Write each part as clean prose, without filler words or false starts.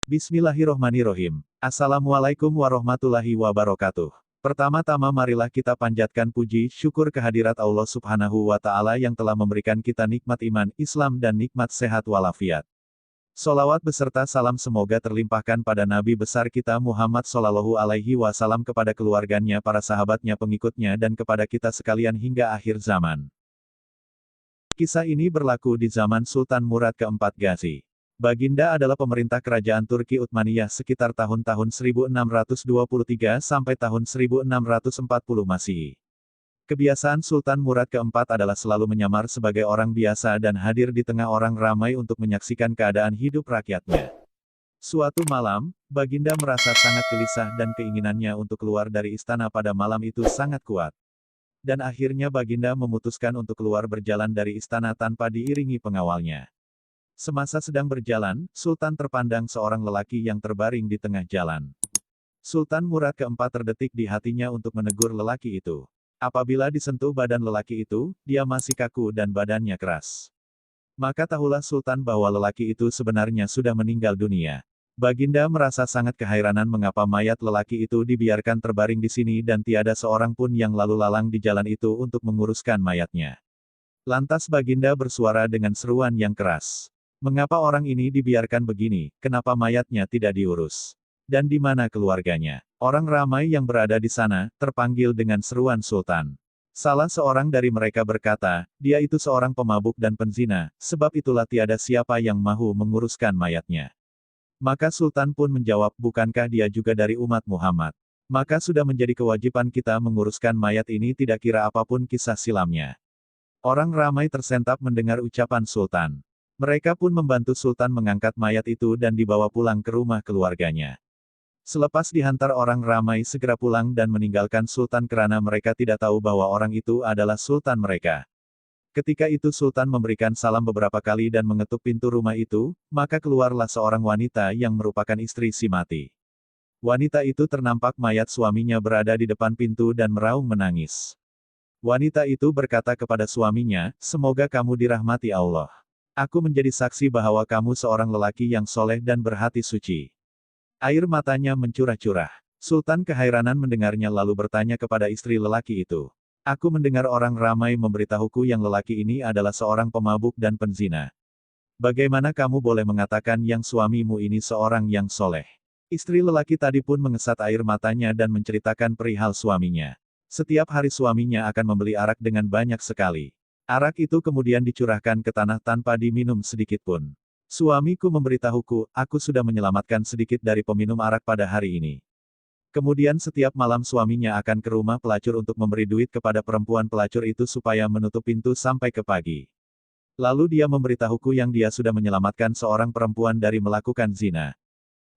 Bismillahirrohmanirrohim. Assalamualaikum warahmatullahi wabarakatuh. Pertama-tama marilah kita panjatkan puji syukur kehadirat Allah Subhanahu wa Ta'ala yang telah memberikan kita nikmat iman, Islam dan nikmat sehat walafiat. Sholawat beserta salam semoga terlimpahkan pada Nabi besar kita Muhammad Shallallahu Alaihi Wasallam, kepada keluarganya, para sahabatnya, pengikutnya dan kepada kita sekalian hingga akhir zaman. Kisah ini berlaku di zaman Sultan Murad keempat Ghazi. Baginda adalah pemerintah kerajaan Turki Utsmaniyah sekitar tahun-tahun 1623 sampai tahun 1640 Masehi. Kebiasaan Sultan Murad keempat adalah selalu menyamar sebagai orang biasa dan hadir di tengah orang ramai untuk menyaksikan keadaan hidup rakyatnya. Suatu malam, Baginda merasa sangat gelisah dan keinginannya untuk keluar dari istana pada malam itu sangat kuat. Dan akhirnya Baginda memutuskan untuk keluar berjalan dari istana tanpa diiringi pengawalnya. Semasa sedang berjalan, Sultan terpandang seorang lelaki yang terbaring di tengah jalan. Sultan Murad keempat terdetik di hatinya untuk menegur lelaki itu. Apabila disentuh badan lelaki itu, dia masih kaku dan badannya keras. Maka tahulah Sultan bahwa lelaki itu sebenarnya sudah meninggal dunia. Baginda merasa sangat kehairanan mengapa mayat lelaki itu dibiarkan terbaring di sini dan tiada seorang pun yang lalu lalang di jalan itu untuk menguruskan mayatnya. Lantas Baginda bersuara dengan seruan yang keras. Mengapa orang ini dibiarkan begini, kenapa mayatnya tidak diurus? Dan di mana keluarganya? Orang ramai yang berada di sana, terpanggil dengan seruan Sultan. Salah seorang dari mereka berkata, dia itu seorang pemabuk dan penzina, sebab itulah tiada siapa yang mahu menguruskan mayatnya. Maka Sultan pun menjawab, bukankah dia juga dari umat Muhammad? Maka sudah menjadi kewajiban kita menguruskan mayat ini tidak kira apapun kisah silamnya. Orang ramai tersentap mendengar ucapan Sultan. Mereka pun membantu Sultan mengangkat mayat itu dan dibawa pulang ke rumah keluarganya. Selepas dihantar, orang ramai segera pulang dan meninggalkan Sultan karena mereka tidak tahu bahwa orang itu adalah Sultan mereka. Ketika itu Sultan memberikan salam beberapa kali dan mengetuk pintu rumah itu, maka keluarlah seorang wanita yang merupakan istri si mati. Wanita itu ternampak mayat suaminya berada di depan pintu dan meraung menangis. Wanita itu berkata kepada suaminya, semoga kamu dirahmati Allah. Aku menjadi saksi bahwa kamu seorang lelaki yang soleh dan berhati suci. Air matanya mencurah-curah. Sultan kehairanan mendengarnya lalu bertanya kepada istri lelaki itu. Aku mendengar orang ramai memberitahuku yang lelaki ini adalah seorang pemabuk dan penzina. Bagaimana kamu boleh mengatakan yang suamimu ini seorang yang soleh? Istri lelaki tadi pun mengesat air matanya dan menceritakan perihal suaminya. Setiap hari suaminya akan membeli arak dengan banyak sekali. Arak itu kemudian dicurahkan ke tanah tanpa diminum sedikit pun. Suamiku memberitahuku, aku sudah menyelamatkan sedikit dari peminum arak pada hari ini. Kemudian setiap malam suaminya akan ke rumah pelacur untuk memberi duit kepada perempuan pelacur itu supaya menutup pintu sampai ke pagi. Lalu dia memberitahuku yang dia sudah menyelamatkan seorang perempuan dari melakukan zina.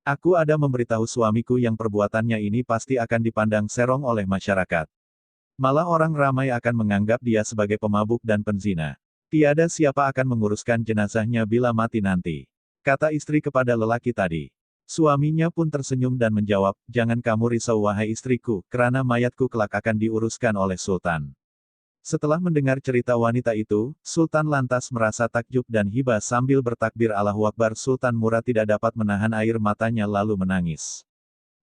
Aku ada memberitahu suamiku yang perbuatannya ini pasti akan dipandang serong oleh masyarakat. Malah orang ramai akan menganggap dia sebagai pemabuk dan penzina. Tiada siapa akan menguruskan jenazahnya bila mati nanti. Kata istri kepada lelaki tadi. Suaminya pun tersenyum dan menjawab, jangan kamu risau wahai istriku, kerana mayatku kelak akan diuruskan oleh Sultan. Setelah mendengar cerita wanita itu, Sultan lantas merasa takjub dan hibah sambil bertakbir Allahu Akbar. Sultan Murad tidak dapat menahan air matanya lalu menangis.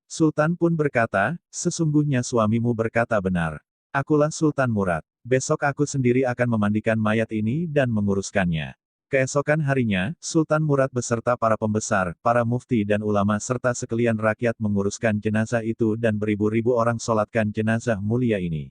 Sultan pun berkata, sesungguhnya suamimu berkata benar. Akulah Sultan Murad. Besok aku sendiri akan memandikan mayat ini dan menguruskannya. Keesokan harinya, Sultan Murad beserta para pembesar, para mufti dan ulama serta sekalian rakyat menguruskan jenazah itu dan beribu-ribu orang sholatkan jenazah mulia ini.